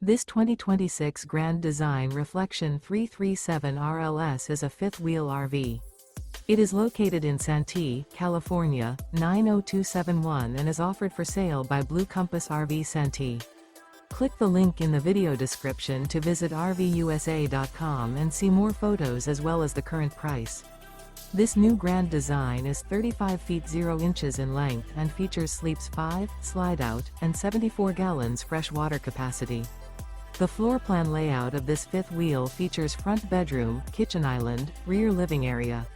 This 2026 Grand Design Reflection 337 RLS is a fifth-wheel RV. It is located in Santee, California, 90271 and is offered for sale by Blue Compass RV Santee. Click the link in the video description to visit RVUSA.com and see more photos as well as the current price. This new Grand Design is 35 feet 0 inches in length and features sleeps 5, slide-out, and 74 gallons fresh water capacity. The floor plan layout of this fifth wheel features front bedroom, kitchen island, rear living area.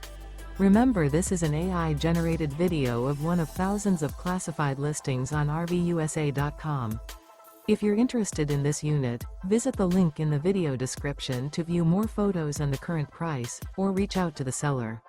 Remember, this is an AI-generated video of one of thousands of classified listings on RVUSA.com. If you're interested in this unit, visit the link in the video description to view more photos and the current price, or reach out to the seller.